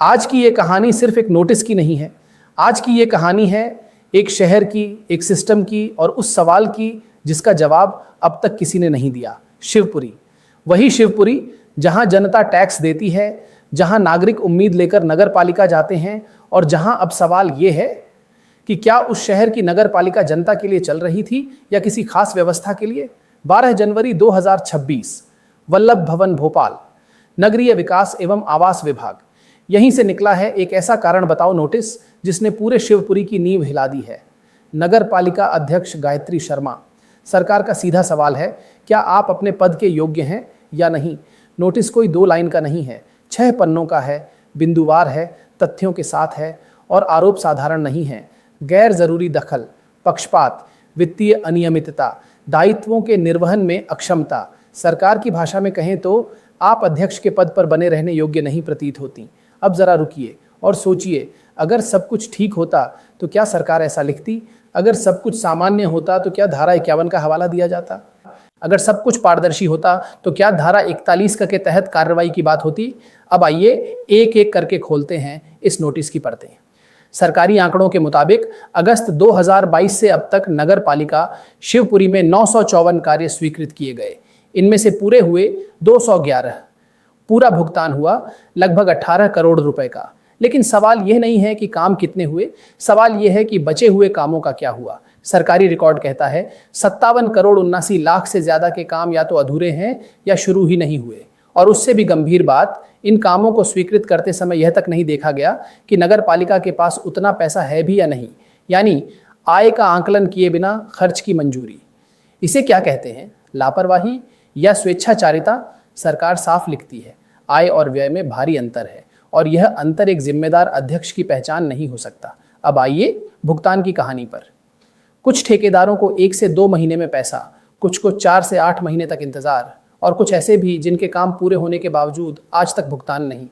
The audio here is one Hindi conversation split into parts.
आज की ये कहानी सिर्फ एक नोटिस की नहीं है। आज की ये कहानी है एक शहर की, एक सिस्टम की और उस सवाल की जिसका जवाब अब तक किसी ने नहीं दिया। शिवपुरी, वही शिवपुरी जहां जनता टैक्स देती है, जहां नागरिक उम्मीद लेकर नगर पालिका जाते हैं और जहां अब सवाल ये है कि क्या उस शहर की नगर पालिका जनता के लिए चल रही थी या किसी खास व्यवस्था के लिए। 12 जनवरी 2026, वल्लभ भवन भोपाल, नगरीय विकास एवं आवास विभाग। यहीं से निकला है एक ऐसा कारण बताओ नोटिस जिसने पूरे शिवपुरी की नींव हिला दी है। नगर पालिका अध्यक्ष गायत्री शर्मा, सरकार का सीधा सवाल है, क्या आप अपने पद के योग्य हैं या नहीं। नोटिस कोई 2 लाइन का नहीं है, 6 पन्नों का है, बिंदुवार है, तथ्यों के साथ है और आरोप साधारण नहीं है। गैर जरूरी दखल, पक्षपात, वित्तीय अनियमितता, दायित्वों के निर्वहन में अक्षमता, सरकार की भाषा में कहें तो आप अध्यक्ष के पद पर बने रहने योग्य नहीं प्रतीत होती। अब जरा रुकिए और सोचिए, अगर सब कुछ ठीक होता तो क्या सरकार ऐसा लिखती। अगर सब कुछ सामान्य होता तो क्या धारा 51 का हवाला दिया जाता। अगर सब कुछ पारदर्शी होता तो क्या धारा 41 के तहत कार्रवाई की बात होती। अब आइए एक एक करके खोलते हैं इस नोटिस की परतें। सरकारी आंकड़ों के मुताबिक अगस्त 2022 से अब तक नगर पालिका शिवपुरी में 954 कार्य स्वीकृत किए गए। इनमें से पूरे हुए 211, पूरा भुगतान हुआ लगभग 18 करोड़ रुपए का। लेकिन सवाल यह नहीं है कि काम कितने हुए, सवाल यह है कि बचे हुए कामों का क्या हुआ। सरकारी रिकॉर्ड कहता है 57 करोड़ 79 लाख से ज्यादा के काम या तो अधूरे हैं या शुरू ही नहीं हुए। और उससे भी गंभीर बात, इन कामों को स्वीकृत करते समय यह तक नहीं देखा गया कि नगर पालिका के पास उतना पैसा है भी या नहीं, यानी आय का आंकलन किए बिना खर्च की मंजूरी। इसे क्या कहते हैं, लापरवाही या स्वेच्छाचारिता। सरकार साफ लिखती है आय और व्यय में भारी अंतर है और यह अंतर एक जिम्मेदार अध्यक्ष की पहचान नहीं हो सकता। अब आइए भुगतान की कहानी पर। कुछ ठेकेदारों को 1 से 2 महीने में पैसा, कुछ को 4 से 8 महीने तक इंतजार और कुछ ऐसे भी जिनके काम पूरे होने के बावजूद आज तक भुगतान नहीं।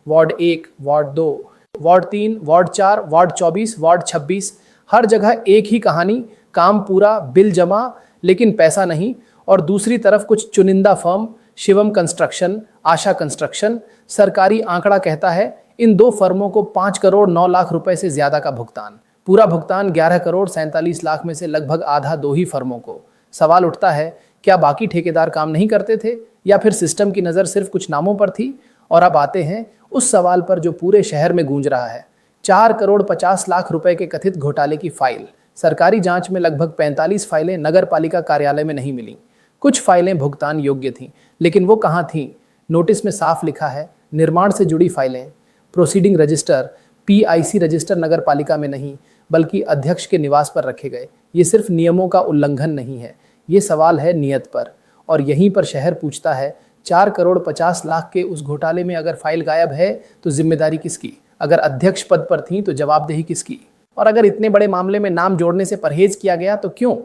Ward 1, ward 2, ward 3, ward 4, ward 24, ward 26, हर जगह एक ही कहानी, काम पूरा, बिल जमा लेकिन पैसा नहीं। और दूसरी तरफ कुछ चुनिंदा फर्म, शिवम कंस्ट्रक्शन, आशा कंस्ट्रक्शन। सरकारी आंकड़ा कहता है इन 2 फर्मों को 5 करोड़ 9 लाख रुपए से ज्यादा का भुगतान। पूरा भुगतान 11 करोड़ 47 लाख में से लगभग आधा 2 ही फर्मों को। सवाल उठता है, क्या बाकी ठेकेदार काम नहीं करते थे या फिर सिस्टम की नज़र सिर्फ कुछ नामों पर थी। और अब आते हैं उस सवाल पर जो पूरे शहर में गूंज रहा है। 4 करोड़ 50 लाख रुपए के कथित घोटाले की फाइल। सरकारी जांच में लगभग 45 फाइलें नगर पालिका कार्यालय में नहीं मिली। कुछ फाइलें भुगतान योग्य थीं, लेकिन वो कहाँ थीं। नोटिस में साफ लिखा है निर्माण से जुड़ी फाइलें, प्रोसीडिंग रजिस्टर, PIC रजिस्टर नगर पालिका में नहीं बल्कि अध्यक्ष के निवास पर रखे गए। ये सिर्फ नियमों का उल्लंघन नहीं है, ये सवाल है नियत पर। और यहीं पर शहर पूछता है 4 करोड़ 50 लाख के उस घोटाले में अगर फाइल गायब है तो जिम्मेदारी किसकी। अगर अध्यक्ष पद पर थी तो जवाबदेही किसकी। और अगर इतने बड़े मामले में नाम जोड़ने से परहेज किया गया तो क्यों।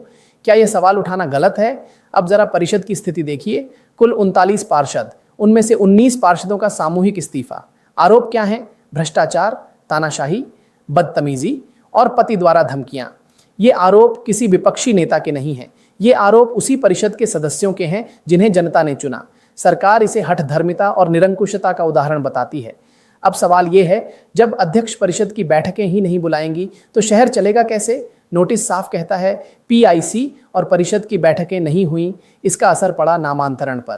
क्या यह सवाल उठाना गलत है। अब जरा परिषद की स्थिति देखिए। कुल 39 पार्षद, उनमें से 19 पार्षदों का सामूहिक इस्तीफा। आरोप क्या है, भ्रष्टाचार, तानाशाही, बदतमीजी और पति द्वारा धमकियां। ये आरोप किसी विपक्षी नेता के नहीं हैं, ये आरोप उसी परिषद के सदस्यों के हैं जिन्हें जनता ने चुना। सरकार इसे हठधर्मिता और निरंकुशता का उदाहरण बताती है। अब सवाल ये है, जब अध्यक्ष परिषद की बैठकें ही नहीं बुलाएंगी तो शहर चलेगा कैसे। नोटिस साफ कहता है PIC और परिषद की बैठकें नहीं हुई, इसका असर पड़ा नामांतरण पर।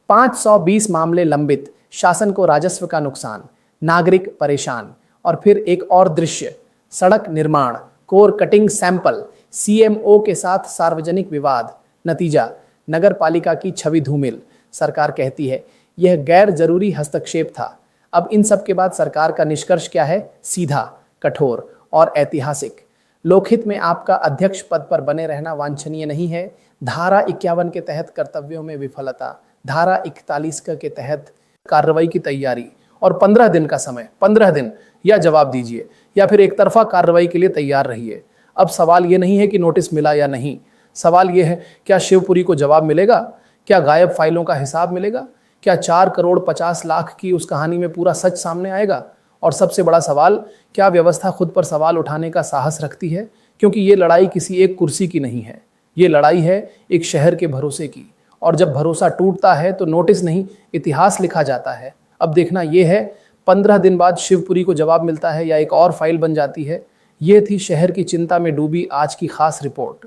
520 मामले लंबित, शासन को राजस्व का नुकसान, नागरिक परेशान। और फिर एक और दृश्य, सड़क निर्माण, कोर कटिंग सैंपल, CMO के साथ सार्वजनिक विवाद। नतीजा, नगर पालिका की छवि धूमिल। सरकार कहती है यह गैर जरूरी हस्तक्षेप था। अब इन सब के बाद सरकार का निष्कर्ष क्या है, सीधा, कठोर और ऐतिहासिक। लोकहित में आपका अध्यक्ष पद पर बने रहना वांछनीय नहीं है। धारा 51 के तहत कर्तव्यों में विफलता, धारा 41 के तहत कार्रवाई की तैयारी और 15 दिन का समय, 15 दिन या जवाब दीजिए या फिर एक तरफा कार्रवाई के लिए तैयार रहिए। अब सवाल ये नहीं है कि नोटिस मिला या नहीं, सवाल ये है क्या शिवपुरी को जवाब मिलेगा, क्या गायब फाइलों का हिसाब मिलेगा, क्या 4 करोड़ 50 लाख की उस कहानी में पूरा सच सामने आएगा। और सबसे बड़ा सवाल, क्या व्यवस्था खुद पर सवाल उठाने का साहस रखती है। क्योंकि ये लड़ाई किसी एक कुर्सी की नहीं है, ये लड़ाई है एक शहर के भरोसे की। और जब भरोसा टूटता है तो नोटिस नहीं, इतिहास लिखा जाता है। अब देखना यह है 15 दिन बाद शिवपुरी को जवाब मिलता है या एक और फाइल बन जाती है। ये थी शहर की चिंता में डूबी आज की खास रिपोर्ट।